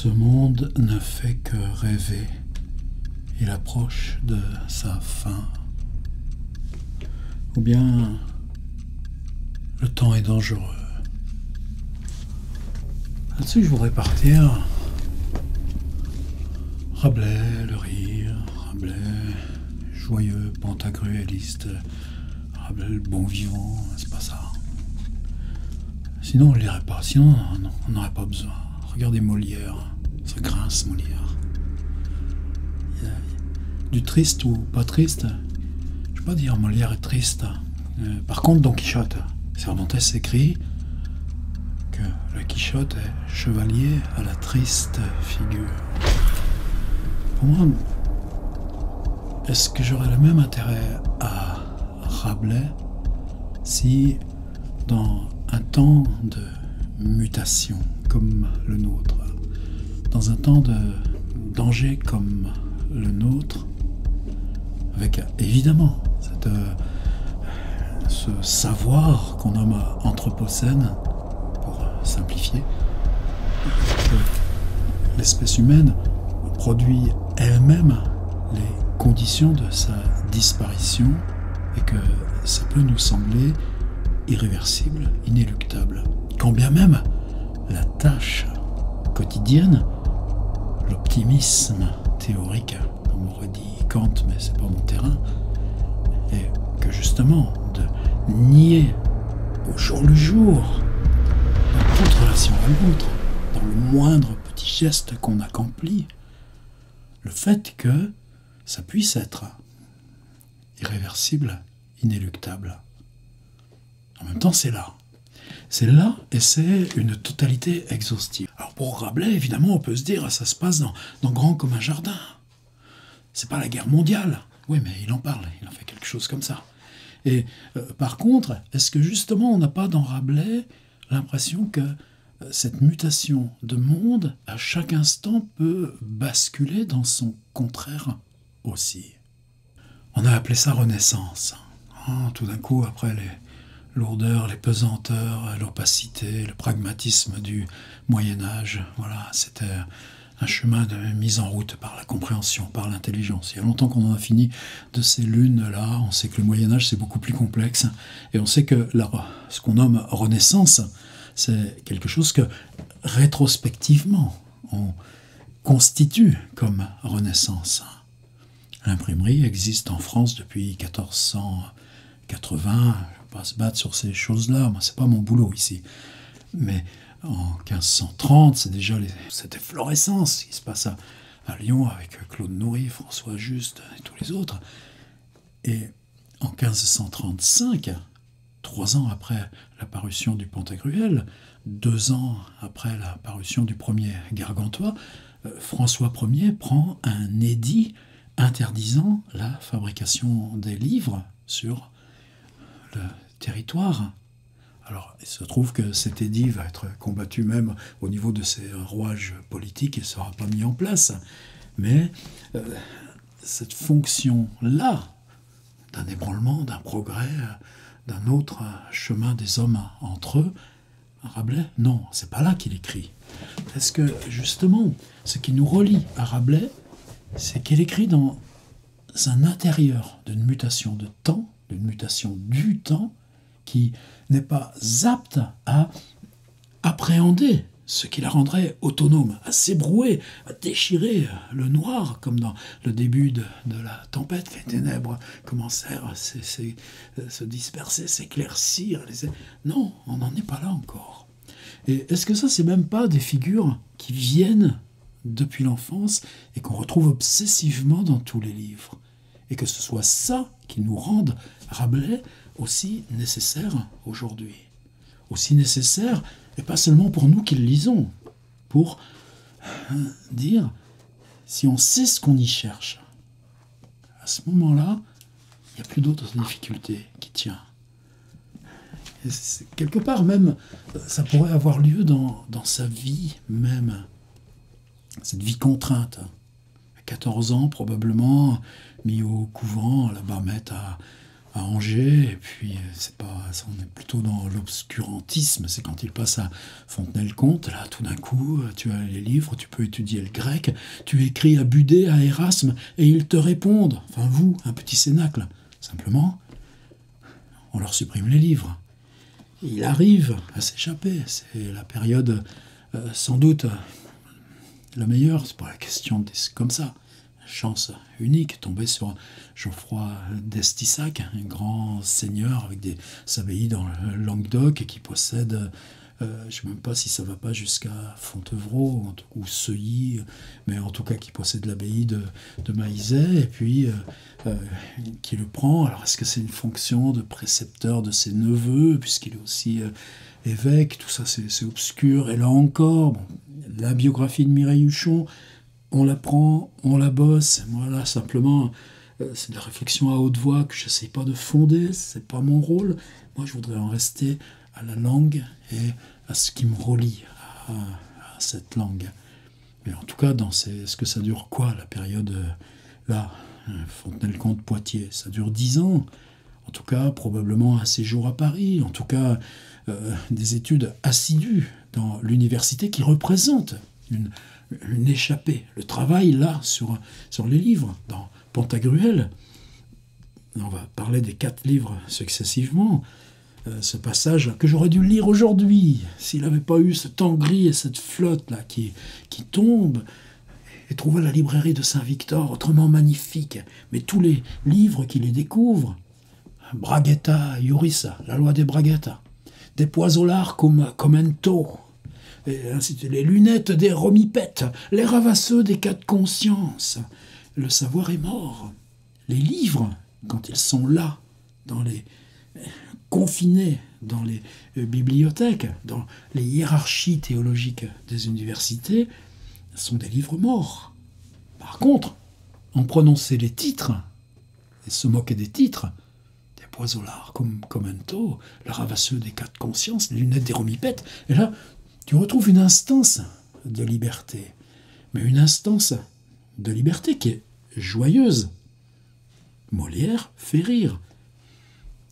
Ce monde ne fait que rêver. Il approche de sa fin. Ou bien le temps est dangereux. Là-dessus, je voudrais partir. Rabelais, le rire, Rabelais, joyeux pantagruéliste, Rabelais, le bon vivant, c'est pas ça. Sinon, on ne lirait pas. Sinon, on n'aurait pas besoin. Regardez Molière, ça grince Molière. Du triste ou pas triste, je ne vais pas dire Molière est triste. Par contre, Don Quichotte, Cervantes écrit que le Quichotte est chevalier à la triste figure. Pour moi, est-ce que j'aurais le même intérêt à Rabelais si, dans un temps de mutation comme le nôtre, dans un temps de danger comme le nôtre, avec évidemment ce savoir qu'on nomme anthropocène, pour simplifier, que l'espèce humaine produit elle-même les conditions de sa disparition et que ça peut nous sembler irréversible, inéluctable. Quand bien même la tâche quotidienne, l'optimisme théorique, comme aurait dit Kant, mais c'est pas mon terrain, et que justement de nier au jour le jour, dans toute relation à l'autre, dans le moindre petit geste qu'on accomplit, le fait que ça puisse être irréversible, inéluctable. En même temps, c'est là. C'est là et c'est une totalité exhaustive. Alors pour Rabelais, évidemment, on peut se dire ça se passe dans Grand comme un jardin. C'est pas la guerre mondiale. Oui, mais il en parle, il en fait quelque chose comme ça. Et par contre, est-ce que justement on n'a pas dans Rabelais l'impression que cette mutation de monde, à chaque instant, peut basculer dans son contraire aussi? On a appelé ça Renaissance. Tout d'un coup, après les lourdeurs, les pesanteurs, l'opacité, le pragmatisme du Moyen-Âge, voilà, c'était un chemin de mise en route par la compréhension, par l'intelligence. Il y a longtemps qu'on en a fini de ces lunes-là. On sait que le Moyen-Âge, c'est beaucoup plus complexe. Et on sait que ce qu'on nomme Renaissance, c'est quelque chose que, rétrospectivement, on constitue comme Renaissance. L'imprimerie existe en France depuis 1480. Je ne vais pas se battre sur ces choses-là, moi, c'est pas mon boulot ici. Mais en 1530, c'est déjà cette efflorescence qui se passe à Lyon avec Claude Noury, François Juste et tous les autres. Et en 1535, 3 ans après la parution du Pantagruel, 2 ans après la parution du premier Gargantua, François Ier prend un édit interdisant la fabrication des livres sur le territoire. Alors, il se trouve que cet édit va être combattu même au niveau de ses rouages politiques et ne sera pas mis en place. Mais cette fonction-là, d'un ébranlement, d'un progrès, d'un autre chemin des hommes entre eux, Rabelais, non, c'est pas là qu'il écrit. Parce que, justement, ce qui nous relie à Rabelais, c'est qu'il écrit dans un intérieur d'une mutation de temps, d'une mutation du temps, qui n'est pas apte à appréhender ce qui la rendrait autonome, à s'ébrouer, à déchirer le noir, comme dans le début de la tempête, que les ténèbres commencèrent à se disperser, s'éclaircir. Non, on n'en est pas là encore. Et est-ce que ça, c'est même pas des figures qui viennent depuis l'enfance et qu'on retrouve obsessivement dans tous les livres? Et que ce soit ça qui nous rende Rabelais aussi nécessaire aujourd'hui. Aussi nécessaire, et pas seulement pour nous qui le lisons, pour dire, si on sait ce qu'on y cherche, à ce moment-là, il n'y a plus d'autres difficultés qui tiennent. Et quelque part même, ça pourrait avoir lieu dans sa vie même, cette vie contrainte. À 14 ans, probablement, mis au couvent, la Barmette à à Angers, et puis c'est pas, on est plutôt dans l'obscurantisme, c'est quand il passe à Fontenay-le-Comte, là tout d'un coup tu as les livres, tu peux étudier le grec, tu écris à Budé, à Erasme, et ils te répondent, enfin vous, un petit cénacle, simplement, on leur supprime les livres. Il arrive à s'échapper, c'est la période sans doute la meilleure, c'est pas la question, c'est comme ça. Chance unique, tombé sur Geoffroy d'Estissac, un grand seigneur avec des abbayes dans le Languedoc et qui possède, je ne sais même pas si ça va pas jusqu'à Fontevraud ou Seuilly, mais en tout cas qui possède l'abbaye de Maillezais, et puis qui le prend. Alors est-ce que c'est une fonction de précepteur de ses neveux, puisqu'il est aussi évêque, tout ça c'est obscur, et là encore, bon, la biographie de Mireille Huchon, on la prend, on la bosse, voilà, simplement, c'est de la réflexion à haute voix que je n'essaie pas de fonder, c'est pas mon rôle. Moi, je voudrais en rester à la langue et à ce qui me relie à cette langue. Mais en tout cas, est-ce que ça dure quoi, la période, là, Fontenay-le-Comte, Poitiers, ça dure 10 ans. En tout cas, probablement un séjour à Paris, en tout cas, des études assidues dans l'université qui représentent une échappée. Le travail, là, sur les livres, dans Pantagruel, on va parler des 4 livres successivement, ce passage que j'aurais dû lire aujourd'hui, s'il n'avait pas eu ce temps gris et cette flotte-là qui tombe, et trouver la librairie de Saint-Victor autrement magnifique, mais tous les livres qui les découvrent, Braghetta, Iurissa, la loi des Braghetta, des poisolars comme Comento, et ainsi de suite, les lunettes des romipètes, les ravasseux des cas de conscience. Le savoir est mort. Les livres, quand ils sont là, confinés dans les bibliothèques, dans les hiérarchies théologiques des universités, sont des livres morts. Par contre, on prononçait les titres, et se moquait des titres, des poisolars comme Comento, le ravasseux des cas de conscience, les lunettes des romipètes, et là, tu retrouves une instance de liberté, mais une instance de liberté qui est joyeuse. Molière fait rire.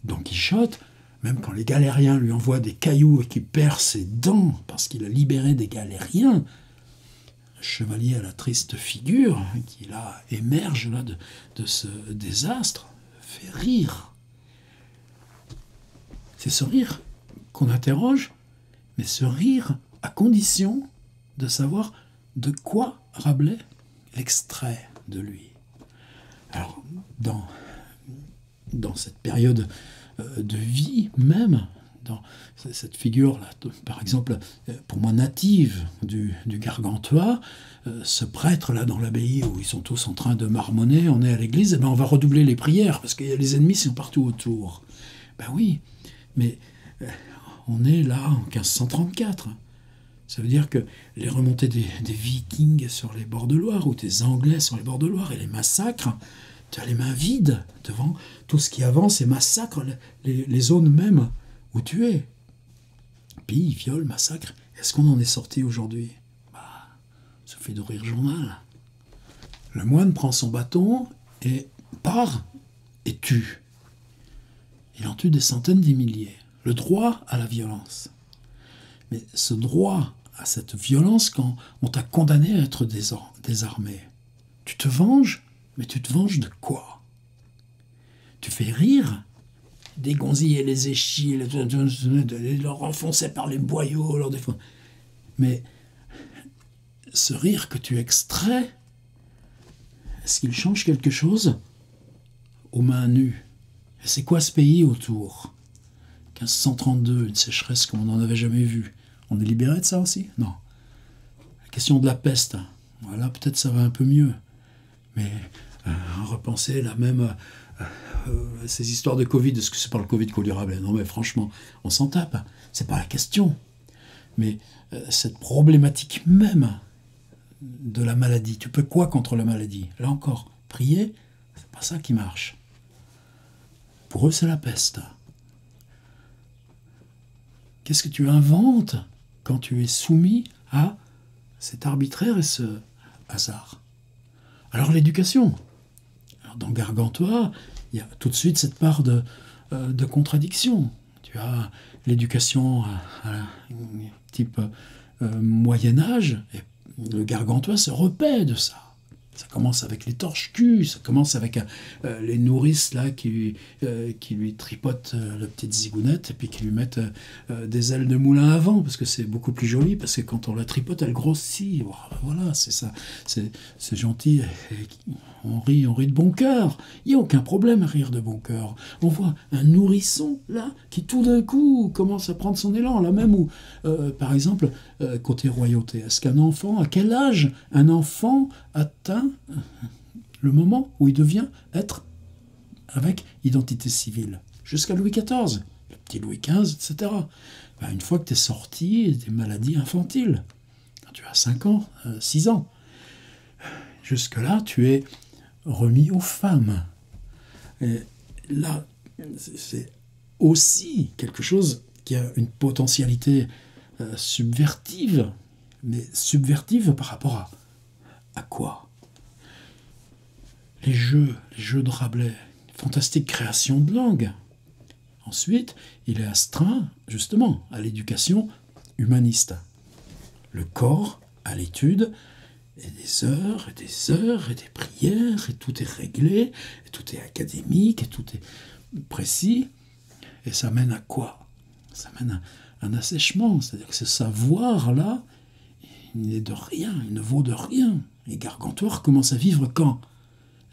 Don Quichotte, même quand les galériens lui envoient des cailloux et qu'il perd ses dents parce qu'il a libéré des galériens, un chevalier à la triste figure qui là émerge là, de ce désastre, fait rire. C'est ce rire qu'on interroge, mais ce rire à condition de savoir de quoi Rabelais l'extrait de lui. Alors, dans cette période de vie même, dans cette figure-là, par exemple, pour moi native du Gargantua, ce prêtre-là dans l'abbaye où ils sont tous en train de marmonner, on est à l'église, et ben on va redoubler les prières, parce qu'il y a les ennemis qui sont partout autour. Ben oui, mais on est là en 1534. Ça veut dire que les remontées des Vikings sur les bords de Loire, ou des Anglais sur les bords de Loire, et les massacres, tu as les mains vides devant tout ce qui avance et massacre les zones même où tu es. Pille, viol, massacre. Est-ce qu'on en est sorti aujourd'hui? Ça fait de rire journal. Le moine prend son bâton et part et tue. Il en tue des centaines, des milliers. Le droit à la violence. Mais ce droit à cette violence, quand on t'a condamné à être désarmé, tu te venges, mais tu te venges de quoi? Tu fais rire des gonzilles et les échis, leur enfoncer par les boyaux, leur défendre. Mais ce rire que tu extrais, est-ce qu'il change quelque chose aux mains nues? Et c'est quoi ce pays autour? 1532, une sécheresse comme on n'en avait jamais vu. On est libéré de ça aussi? Non. La question de la peste, voilà, peut-être ça va un peu mieux. Mais repenser là même ces histoires de Covid, est-ce que c'est pas le Covid qu'on lui rappelle? Non mais franchement, on s'en tape, c'est pas la question. Mais cette problématique même de la maladie, tu peux quoi contre la maladie? Là encore, prier, c'est pas ça qui marche. Pour eux, c'est la peste. Qu'est-ce que tu inventes quand tu es soumis à cet arbitraire et ce hasard? Alors l'éducation. Alors dans Gargantua, il y a tout de suite cette part de contradiction. Tu as l'éducation à type Moyen-Âge, et le Gargantua se repaît de ça. Ça commence avec les torches-culs, ça commence avec les nourrices là, qui lui tripotent la petite zigounette et puis qui lui mettent des ailes de moulin à vent, parce que c'est beaucoup plus joli, parce que quand on la tripote, elle grossit. Voilà, c'est ça. C'est gentil. On rit de bon cœur. Il n'y a aucun problème à rire de bon cœur. On voit un nourrisson, là, qui tout d'un coup commence à prendre son élan. Là même où, par exemple, côté royauté, est-ce qu'un enfant, à quel âge un enfant atteint le moment où il devient être avec identité civile? Jusqu'à Louis XIV, le petit Louis XV, etc. Ben, une fois que tu es sorti des maladies infantiles, quand tu as 5 ans, 6 ans, jusque-là, tu es remis aux femmes. Et là, c'est aussi quelque chose qui a une potentialité subvertive, mais subvertive par rapport à quoi? Les jeux de Rabelais, fantastique création de langue. Ensuite, il est astreint justement à l'éducation humaniste. Le corps à l'étude, et des heures, et des heures, et des prières, et tout est réglé, et tout est académique, et tout est précis. Et ça mène à quoi? Ça mène à un assèchement, c'est-à-dire que ce savoir-là, il n'est de rien, il ne vaut de rien. Et Gargantua commence à vivre quand?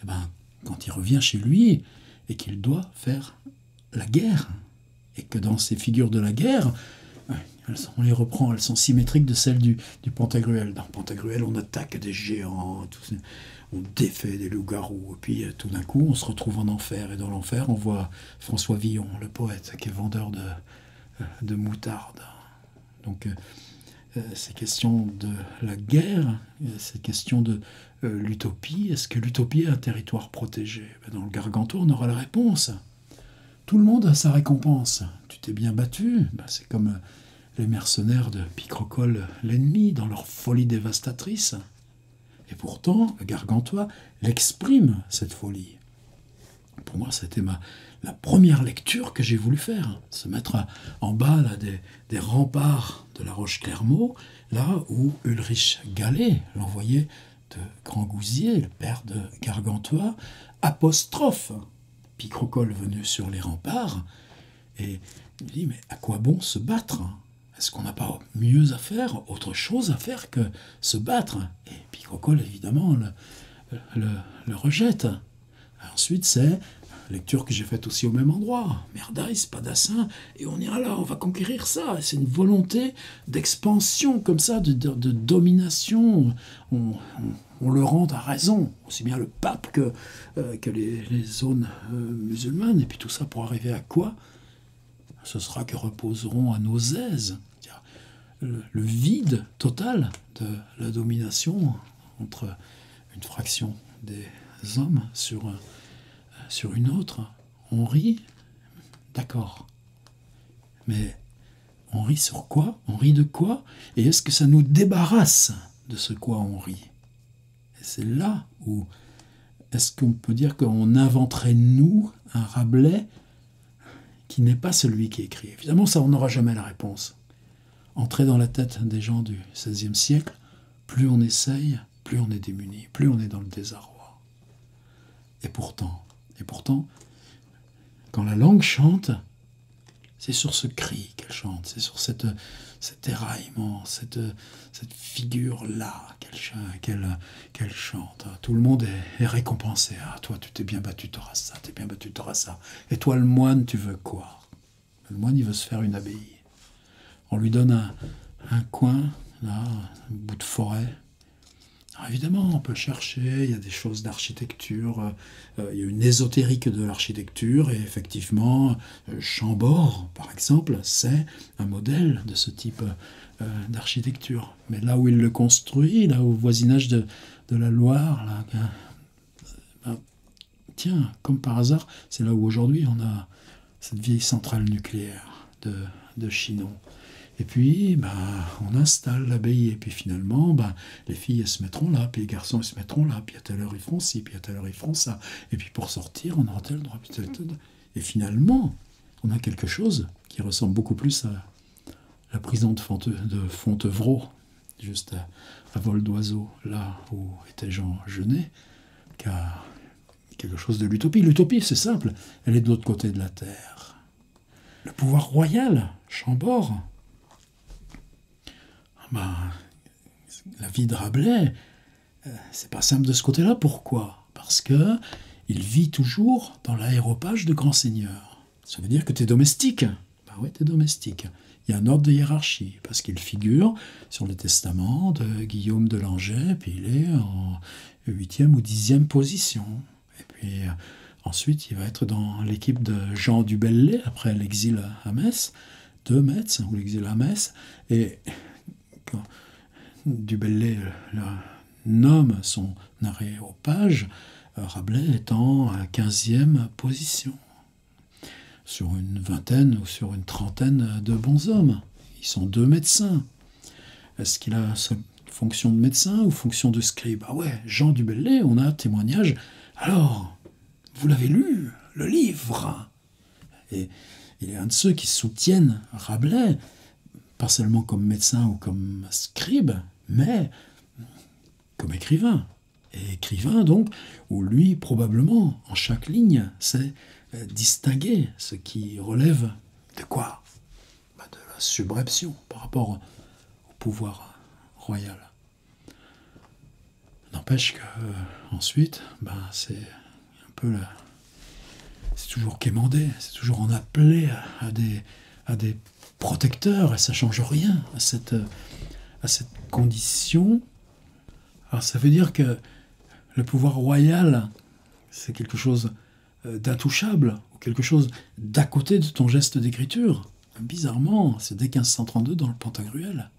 Eh ben, quand il revient chez lui, et qu'il doit faire la guerre. Et que dans ces figures de la guerre, on les reprend, elles sont symétriques de celles du Pantagruel. Dans Pantagruel, on attaque des géants, on défait des loups-garous, et puis tout d'un coup, on se retrouve en enfer. Et dans l'enfer, on voit François Villon, le poète, qui est vendeur de moutarde. Donc, c'est question de la guerre, c'est question de l'utopie. Est-ce que l'utopie est un territoire protégé? Dans le Gargantua, on aura la réponse. Tout le monde a sa récompense. Tu t'es bien battu, c'est comme les mercenaires de Picrocole l'ennemi dans leur folie dévastatrice. Et pourtant, le Gargantua l'exprime, cette folie. Pour moi, c'était la première lecture que j'ai voulu faire. Se mettre en bas là, des remparts de la Roche-Clermault, là où Ulrich Gallet, l'envoyé de Grand-Gousier, le père de Gargantua, apostrophe Picrocole venu sur les remparts, et il dit, mais à quoi bon se battre? Est-ce qu'on n'a pas mieux à faire, autre chose à faire que se battre? Et Picrocole, évidemment, le rejette. Ensuite, c'est lecture que j'ai faite aussi au même endroit. Merdaïs, Spadassin, et on ira là, on va conquérir ça. C'est une volonté d'expansion comme ça, de domination. On le rend à raison, aussi bien le pape que les zones musulmanes. Et puis tout ça pour arriver à quoi? Ce sera que reposeront à nos aises le vide total de la domination entre une fraction des hommes sur une autre. On rit, d'accord. Mais on rit sur quoi? On rit de quoi? Et est-ce que ça nous débarrasse de ce quoi on rit? Et c'est là où est-ce qu'on peut dire qu'on inventerait, nous, un Rabelais qui n'est pas celui qui écrit? Évidemment, ça, on n'aura jamais la réponse. Entrer dans la tête des gens du XVIe siècle, plus on essaye, plus on est démuni, plus on est dans le désarroi. Et pourtant, quand la langue chante, c'est sur ce cri qu'elle chante, c'est sur cet éraillement, cette figure-là qu'elle chante. Tout le monde est récompensé. Ah, toi, tu t'es bien battu, tu auras ça, t'es bien battu, tu auras ça. Et toi, le moine, tu veux quoi? Le moine, il veut se faire une abbaye. On lui donne un coin, là, un bout de forêt. Alors évidemment, on peut chercher, il y a des choses d'architecture, il y a une ésotérique de l'architecture, et effectivement, Chambord, par exemple, c'est un modèle de ce type d'architecture. Mais là où il le construit, là au voisinage de la Loire, là, tiens, comme par hasard, c'est là où aujourd'hui on a cette vieille centrale nucléaire de Chinon. Et puis, ben, on installe l'abbaye. Et puis finalement, ben, les filles, elles se mettront là, puis les garçons, ils se mettront là, puis à telle heure, ils feront ci, puis à telle heure, ils feront ça. Et puis pour sortir, on aura tel droit, puis tel. Et finalement, on a quelque chose qui ressemble beaucoup plus à la prison de Fontevraud, juste à vol d'oiseau, là où était Jean Genet, qu'à quelque chose de l'utopie. L'utopie, c'est simple, elle est de l'autre côté de la terre. Le pouvoir royal, Chambord, ben, la vie de Rabelais, c'est pas simple de ce côté-là. Pourquoi? Parce que il vit toujours dans l'aéropage de grand seigneur. Ça veut dire que tu es domestique. Ben oui, tu es domestique. Il y a un ordre de hiérarchie, parce qu'il figure sur le testament de Guillaume de Langeais, puis il est en 8e ou 10e position. Et puis ensuite, il va être dans l'équipe de Jean du Bellay, après l'exil à Metz, de Metz, ou l'exil à Metz. Et quand du Bellay nomme son aréopage, Rabelais étant à 15e position, sur une vingtaine ou sur une trentaine de bons hommes. Ils sont 2 médecins. Est-ce qu'il a sa fonction de médecin ou fonction de scribe? Ah ouais, Jean du Bellay, on a témoignage. Alors, vous l'avez lu, le livre? Et il est un de ceux qui soutiennent Rabelais, pas seulement comme médecin ou comme scribe, mais comme écrivain. Et écrivain, donc, où lui, probablement, en chaque ligne, c'est distinguer ce qui relève de quoi? De la subreption par rapport au pouvoir royal. N'empêche que ensuite, c'est un peu c'est toujours quémandé, c'est toujours en appelé à des protecteurs, et ça ne change rien à cette condition. Alors ça veut dire que le pouvoir royal, c'est quelque chose d'intouchable, ou quelque chose d'à côté de ton geste d'écriture. Bizarrement, c'est dès 1532 dans le Pantagruel.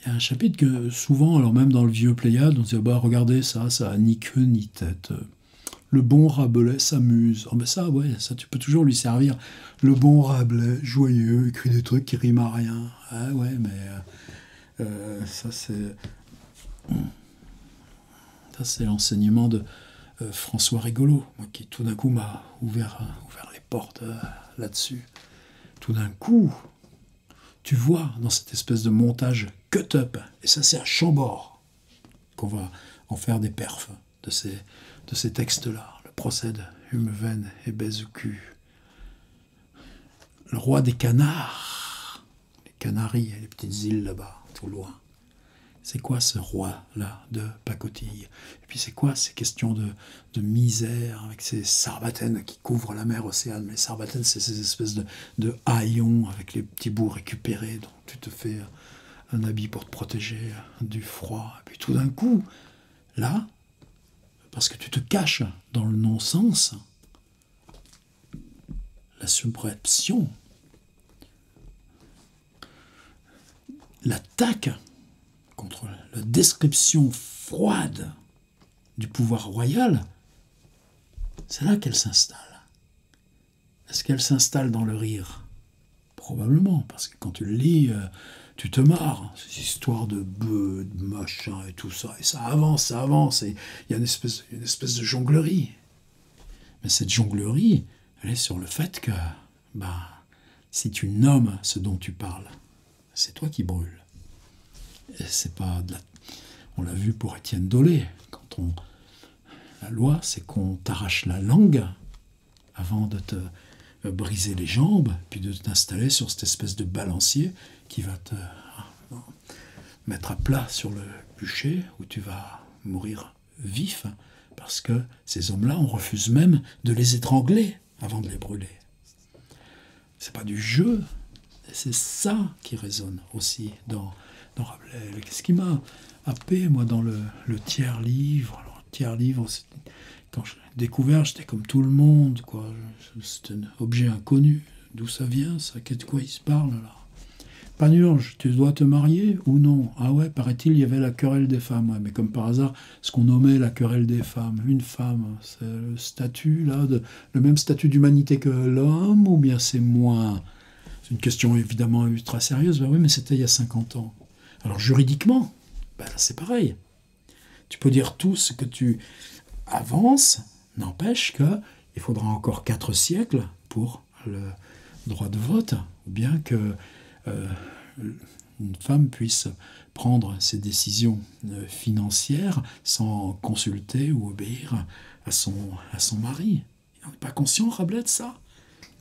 Il y a un chapitre que souvent, alors même dans le vieux Pléiade, on se dit regardez ça a ni queue ni tête. Le bon Rabelais s'amuse. Ça, ouais, ça tu peux toujours lui servir. Le bon Rabelais, joyeux, écrit des trucs qui riment à rien. Ah ouais, mais ça c'est l'enseignement de François Rigolo, moi, qui tout d'un coup m'a ouvert les portes là-dessus. Tout d'un coup, tu vois dans cette espèce de montage cut-up, et ça c'est à Chambord qu'on va en faire des perfs de ces textes-là. Le procès de Humven et Bézucu. Le roi des canards, les Canaries, les petites îles là-bas, tout loin. C'est quoi ce roi-là de pacotille? Et puis c'est quoi ces questions de misère avec ces sarbatènes qui couvrent la mer Océane? Mais les sarbatènes, c'est ces espèces de haillons avec les petits bouts récupérés dont tu te fais un habit pour te protéger du froid. Et puis tout d'un coup, là, parce que tu te caches dans le non-sens, la subreption, l'attaque contre la description froide du pouvoir royal, c'est là qu'elle s'installe. Est-ce qu'elle s'installe dans le rire? Probablement, parce que quand tu le lis, tu te marres. Ces histoires de bœufs, de machin et tout ça, et ça avance, et il y a une espèce de jonglerie. Mais cette jonglerie, elle est sur le fait que, si tu nommes ce dont tu parles, c'est toi qui brûles. Et c'est pas on l'a vu pour Étienne Dolé. La loi, c'est qu'on t'arrache la langue avant de te briser les jambes, puis de t'installer sur cette espèce de balancier qui va te mettre à plat sur le bûcher, où tu vas mourir vif, parce que ces hommes-là, on refuse même de les étrangler avant de les brûler. C'est pas du jeu, c'est ça qui résonne aussi dans Rabelais. Qu'est-ce qui m'a happé, moi, dans le tiers-livre? Alors, le tiers-livre, quand je l'ai découvert, j'étais comme tout le monde, quoi. C'était un objet inconnu. D'où ça vient, ça? De quoi il se parle, là? Panurge, tu dois te marier ou non? Ah ouais, paraît-il, il y avait la querelle des femmes. Ouais, mais comme par hasard, ce qu'on nommait la querelle des femmes, une femme, c'est le statut, là, le même statut d'humanité que l'homme, ou bien c'est moins? C'est une question évidemment ultra sérieuse. Ben oui, mais c'était il y a 50 ans. Alors juridiquement, ben là, c'est pareil. Tu peux dire tout ce que tu avances, n'empêche qu'il faudra encore 4 siècles pour le droit de vote, ou bien que une femme puisse prendre ses décisions financières sans consulter ou obéir à son mari. On n'est pas conscient, Rabelais, de ça.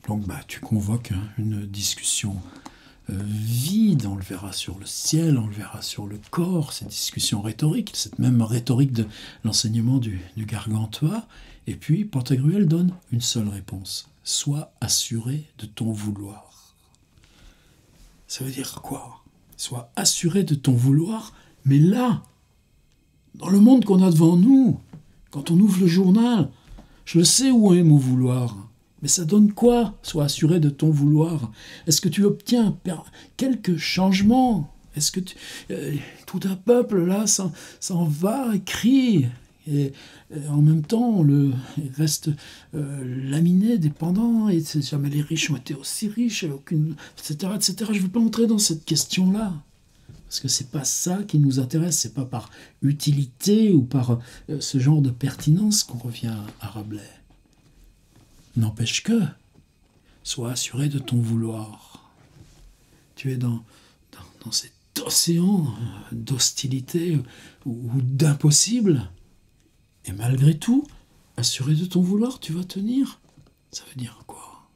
Donc tu convoques une discussion vide, on le verra sur le ciel, on le verra sur le corps, cette discussion rhétorique, cette même rhétorique de l'enseignement du Gargantua, et puis Pantagruel donne une seule réponse: sois assuré de ton vouloir. Ça veut dire quoi? Sois assuré de ton vouloir, mais là, dans le monde qu'on a devant nous, quand on ouvre le journal, je le sais où est mon vouloir. Mais ça donne quoi? Sois assuré de ton vouloir. Est-ce que tu obtiens quelques changements? Est-ce que tout un peuple là s'en va et crie, et en même temps il reste laminé, dépendant, et jamais les riches ont été aussi riches, etc., etc. Je ne veux pas entrer dans cette question-là, parce que c'est pas ça qui nous intéresse. C'est pas par utilité ou par ce genre de pertinence qu'on revient à Rabelais. N'empêche que, sois assuré de ton vouloir. Tu es dans cet océan d'hostilité ou d'impossible, et malgré tout, assuré de ton vouloir, tu vas tenir. Ça veut dire quoi?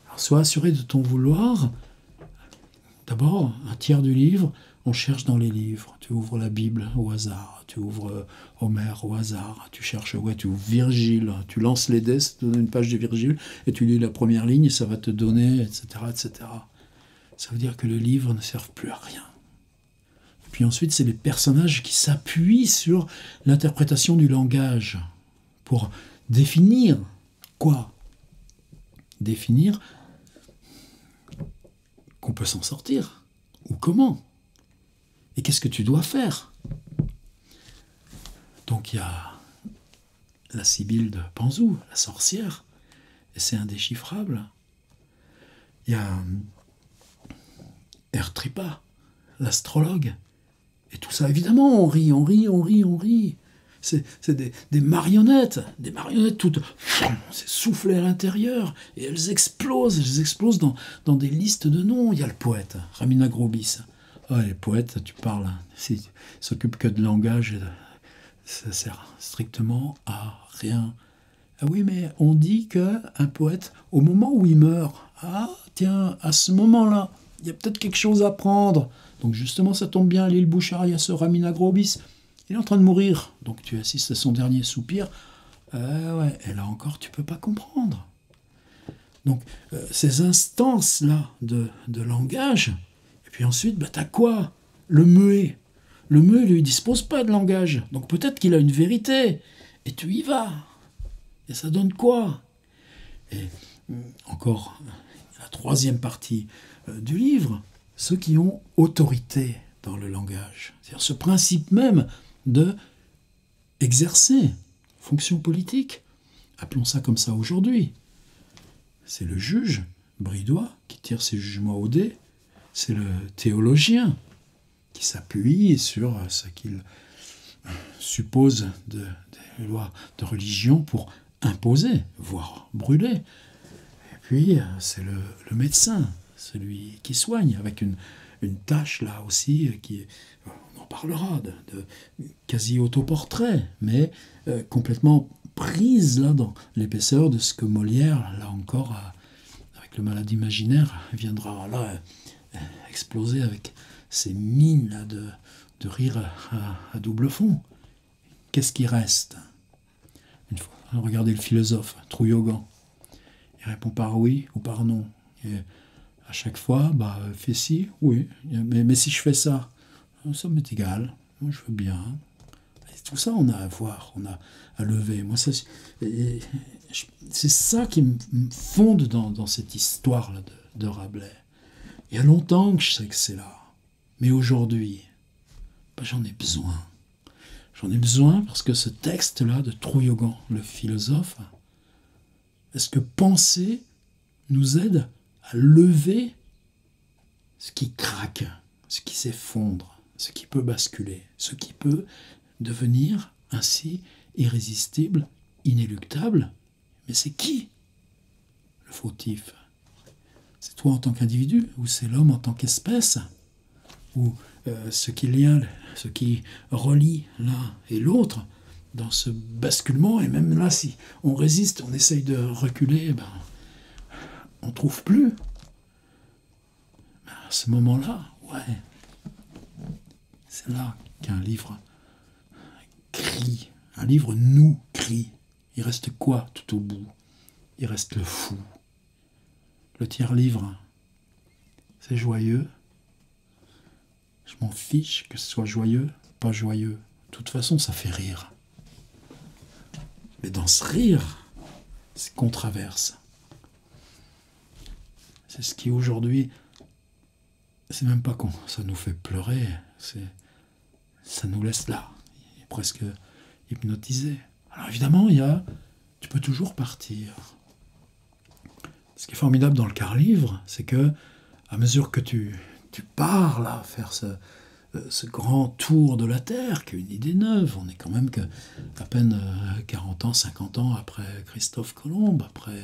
Alors, sois assuré de ton vouloir. D'abord, un tiers du livre, on cherche dans les livres. Tu ouvres la Bible au hasard, tu ouvres Homère au hasard, tu cherches, tu ouvres Virgile, tu lances les dés, ça te donne une page de Virgile, et tu lis la première ligne, et ça va te donner, etc., etc. Ça veut dire que le livre ne sert plus à rien. Et puis ensuite, c'est les personnages qui s'appuient sur l'interprétation du langage pour définir quoi? Définir qu'on peut s'en sortir, ou comment, et qu'est-ce que tu dois faire. Donc il y a la Sibylle de Panzou, la sorcière, et c'est indéchiffrable. Il y a Ertrippa, l'astrologue, et tout ça, évidemment, on rit. C'est des marionnettes toutes, c'est soufflé à l'intérieur, et elles explosent dans des listes de noms. Il y a le poète, Ramina Grobis. Les poètes, tu parles, s'ils s'occupent que de langage, ça sert strictement à rien. Ah oui, mais on dit qu'un poète, au moment où il meurt, tiens, à ce moment-là, il y a peut-être quelque chose à prendre. Donc justement, ça tombe bien, l'île Bouchard, il y a ce Ramina Grobis. Il est en train de mourir, donc tu assistes à son dernier soupir. Et là encore, tu ne peux pas comprendre. Donc, ces instances-là de langage, et puis ensuite, t'as quoi? Le muet. Le muet, lui, ne dispose pas de langage. Donc peut-être qu'il a une vérité. Et tu y vas. Et ça donne quoi? Et encore, la troisième partie du livre, ceux qui ont autorité dans le langage. C'est-à-dire ce principe même de exercer fonction politique. Appelons ça comme ça aujourd'hui. C'est le juge bridois qui tire ses jugements au dé. C'est le théologien qui s'appuie sur ce qu'il suppose des lois de religion pour imposer, voire brûler. Et puis, c'est le médecin, celui qui soigne, avec une tâche là aussi qui est... On en parlera de quasi-autoportrait, mais complètement prise là dans l'épaisseur de ce que Molière, là encore, avec le malade imaginaire, viendra là exploser avec ces mines là de rire à double fond. Qu'est-ce qui reste? Une fois, regardez le philosophe, Trouillogan. Il répond par oui ou par non. Et à chaque fois, fais ci, oui, mais si je fais ça, ça m'est égal, moi je veux bien. Et tout ça, on a à voir, on a à lever. Moi, c'est ça qui me fonde dans cette histoire-là de Rabelais. Il y a longtemps que je sais que c'est là. Mais aujourd'hui, j'en ai besoin. J'en ai besoin parce que ce texte-là de Trouillogan, le philosophe, est-ce que penser nous aide à lever ce qui craque, ce qui s'effondre, ce qui peut basculer, ce qui peut devenir ainsi irrésistible, inéluctable. Mais c'est qui le fautif? C'est toi en tant qu'individu, ou c'est l'homme en tant qu'espèce, ou ce qui relie l'un et l'autre dans ce basculement? Et même là, si on résiste, on essaye de reculer, on ne trouve plus. À ce moment-là, ouais, c'est là qu'un livre crie, un livre nous crie. Il reste quoi tout au bout? Il reste le fou. Le tiers-livre, c'est joyeux. Je m'en fiche que ce soit joyeux, pas joyeux. De toute façon, ça fait rire. Mais dans ce rire, c'est qu'on traverse. C'est ce qui aujourd'hui, c'est même pas ça nous fait pleurer, ça nous laisse là, presque hypnotisé. Alors évidemment, tu peux toujours partir. Ce qui est formidable dans le quart-livre, c'est que à mesure que tu pars là, faire ce grand tour de la Terre, qui est une idée neuve, on est quand même à peine 40 ans, 50 ans après Christophe Colomb, après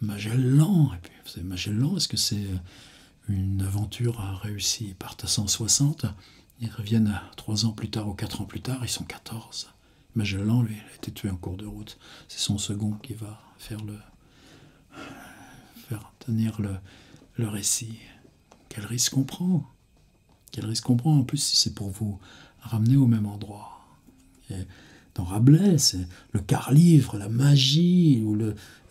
Magellan. Et puis, vous savez, Magellan, est-ce que c'est une aventure réussie? Ils partent à 160, ils reviennent 3 ans plus tard ou 4 ans plus tard, ils sont 14. Magellan, lui, il a été tué en cours de route. C'est son second qui va faire tenir le récit. Quel risque on prend? Quel risque on prend, en plus, si c'est pour vous ramener au même endroit? Et dans Rabelais, c'est le quart-livre, la magie,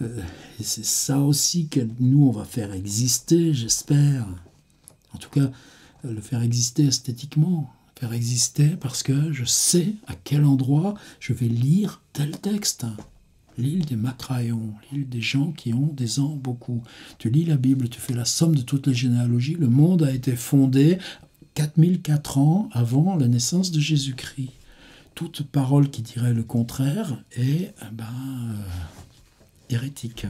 et c'est ça aussi que nous, on va faire exister, j'espère. En tout cas, le faire exister esthétiquement, faire exister parce que je sais à quel endroit je vais lire tel texte. L'île des Macraïons, l'île des gens qui ont des ans beaucoup. Tu lis la Bible, tu fais la somme de toutes les généalogies, le monde a été fondé 4004 ans avant la naissance de Jésus-Christ. Toute parole qui dirait le contraire est hérétique.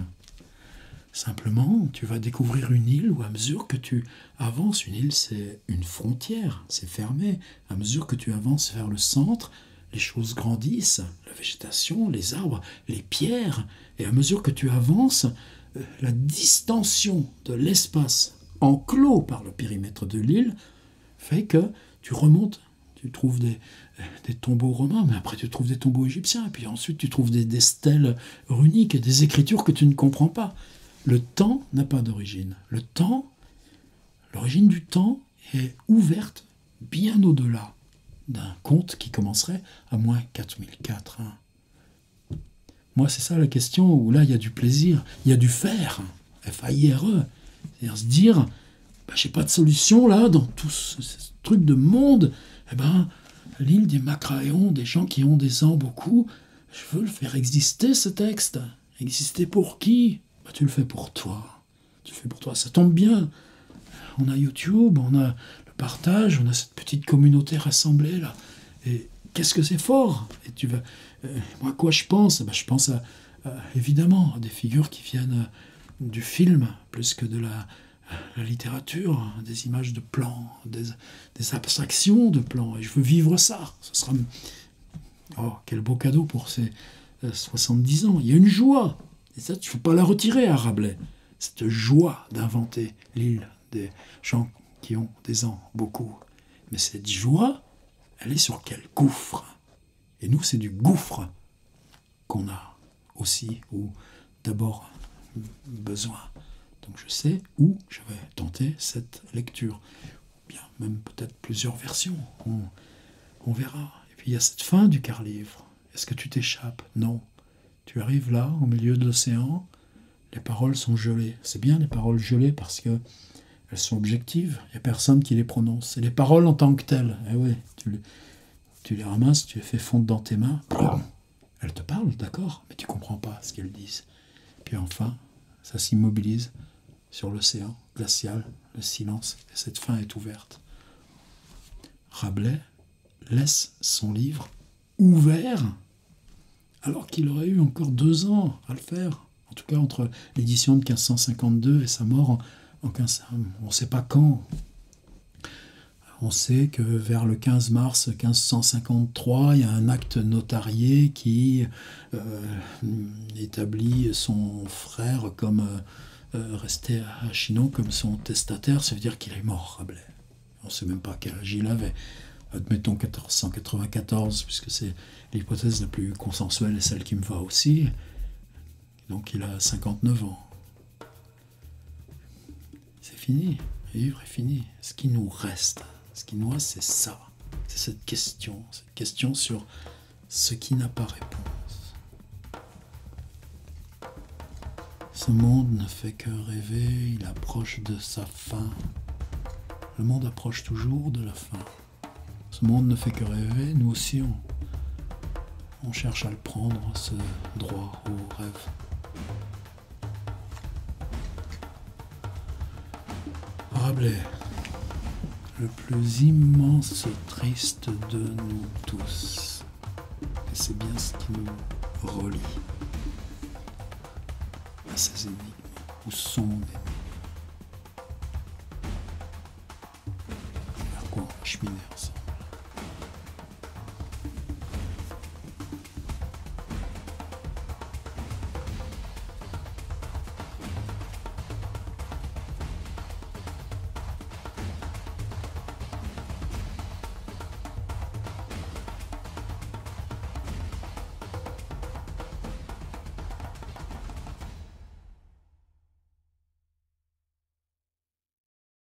Simplement, tu vas découvrir une île où à mesure que tu avances, une île c'est une frontière, c'est fermé. À mesure que tu avances vers le centre, les choses grandissent, la végétation, les arbres, les pierres. Et à mesure que tu avances, la distension de l'espace enclos par le périmètre de l'île fait que tu remontes, tu trouves des tombeaux romains, mais après tu trouves des tombeaux égyptiens, et puis ensuite tu trouves des stèles runiques et des écritures que tu ne comprends pas. Le temps n'a pas d'origine. L'origine du temps est ouverte bien au-delà d'un conte qui commencerait à moins 4004. Moi, c'est ça la question, où là, il y a du plaisir, il y a du faire, F-A-I-R-E. C'est-à-dire se dire, j'ai pas de solution là, dans tout ce truc de monde, l'île des Macraïons, des gens qui ont des ans beaucoup, je veux le faire exister, ce texte. Exister pour qui? Tu le fais pour toi. Tu le fais pour toi. Ça tombe bien. On a YouTube, on a le partage, on a cette petite communauté rassemblée là. Et qu'est-ce que c'est fort? Et tu vas, moi, à quoi je pense? Je pense évidemment à des figures qui viennent du film plus que de la littérature, des images de plans, des abstractions de plans. Et je veux vivre ça. Ce sera... Oh, quel beau cadeau pour ces 70 ans. Il y a une joie. Et ça, tu ne peux pas la retirer à Rabelais. Cette joie d'inventer l'île des gens qui ont des ans beaucoup. Mais cette joie, elle est sur quel gouffre? Et nous, c'est du gouffre qu'on a aussi, ou d'abord besoin. Donc je sais où je vais tenter cette lecture. Bien, même peut-être plusieurs versions. On verra. Et puis il y a cette fin du quart-livre. Est-ce que tu t'échappes? Non. Tu arrives là, au milieu de l'océan, les paroles sont gelées. C'est bien les paroles gelées parce qu'elles sont objectives. Il n'y a personne qui les prononce. Et les paroles en tant que telles, oui, tu les ramasses, tu les fais fondre dans tes mains. Elles te parlent, d'accord, mais tu ne comprends pas ce qu'elles disent. Puis enfin, ça s'immobilise sur l'océan glacial, le silence, et cette fin est ouverte. Rabelais laisse son livre ouvert alors qu'il aurait eu encore 2 ans à le faire, En tout cas, entre l'édition de 1552 et sa mort en 15... On ne sait pas quand. On sait que vers le 15 mars 1553, il y a un acte notarié qui établit son frère comme resté à Chinon comme son testataire. Ça veut dire qu'il est mort, Rabelais. On ne sait même pas quel âge il avait. Admettons 1494, puisque c'est l'hypothèse la plus consensuelle et celle qui me va aussi. Donc il a 59 ans. C'est fini. Vivre est fini. Ce qui nous reste, c'est ça. C'est cette question sur ce qui n'a pas réponse. Ce monde ne fait que rêver, il approche de sa fin. Le monde approche toujours de la fin. Ce monde ne fait que rêver, nous aussi on cherche à le prendre, ce droit au rêve. Rabelais, le plus immense triste de nous tous. Et c'est bien ce qui nous relie à ces énigmes, ou sont des énigmes. Vers quoi on va cheminer ensemble.